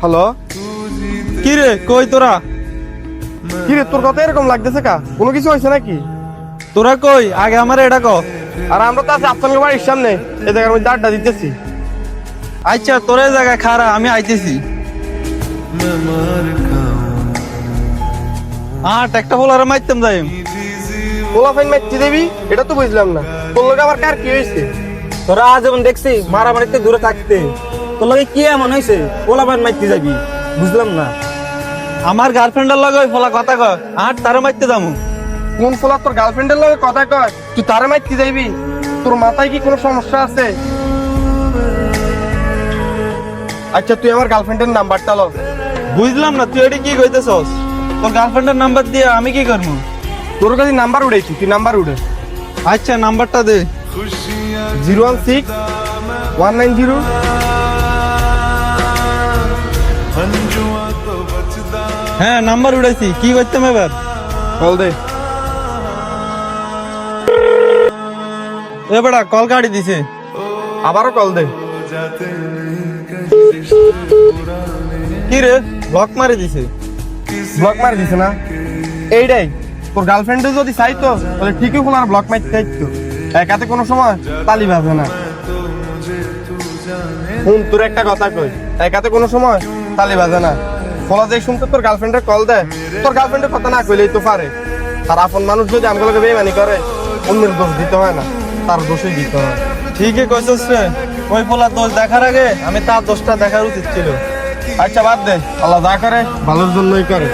Hello, কি রে কই তোরা? কি রে তোর কথা এরকম লাগতেছে কা? কোনো কিছু হয়েছে নাকি? তোরা কই আগে আমার এটা কর। আর আমরা তো আছি আপনার বাড়ির সামনে, এই জায়গার মধ্যে আড্ডা দিতেছি। আচ্ছা তোর এই জায়গায় খারা, আমি আইতেছি। একটা বলার মাইতাম যাই। পোলাফাইন মারতে দেবি এটা তো বুঝলাম না, তোর লোক আবার কার কি হয়েছে? তোরা যেমন দেখছি মারামারিতে দূরে থাকতে, তোর লগে কি এমন হয়েছে পোলাপান মারতে যাবি? বুঝলাম না। আমার গার্লফ্রেন্ডের লগে ওই ফলা কথা কয়, তারও মারতে যাবো। কোন ফোলা তোর গার্লফ্রেন্ডের লগে কথা কয় তুই তারে মারতে যাইবি? তোর মাথায় কি কোনো সমস্যা আছে? আচ্ছা তুই আমার গার্লফ্রেন্ডের নাম্বারটা লো। বুঝলাম না তুই এটা কি কইতেছস? তোর গার্লফ্রেন্ডের নাম্বার দিয়ে আমি কি করবো? তোর কাছে নাম্বার উড়াইছি, তুই নাম্বার উড়ে। আচ্ছা নাম্বারটা দে। 016-190। হ্যাঁ নাম্বার উড়াইছি, কি করতাম এবার? কল দে। এ বেটা কল কাটি দিছে। আবারও কল দে। কি রে ব্লক মারি দিছে? ব্লক মারি দিছে না? এইটাই তোর গার্লফ্রেন্ডে যদি চাইতো তাহলে ঠিকই ফোন আর ব্লক মারতে চাইতো। একাতে কোনো সময় তালি ভাবে না। শুন তোর একটা কথা কই, একাতে কোনো সময় তালি বাজে না। ফলা যে শুনতে তোর গার্লফ্রেন্ডের কল দেয়, তোর গার্লফ্রেন্ডের কথা না কইলেই তো পারে। তার আপন মানুষ যদি আমগুলোকে বেইমানি করে, অন্যের দোষ দিতে হয় না, তার দোষই দিতে হয়। ঠিকই কইছস রে, ওই ফলা দোষ দেখার আগে আমি তার দোষটা দেখার উচিত ছিল। আচ্ছা বাদ দে, আল্লাহ যা করে ভালোর জন্যই করে।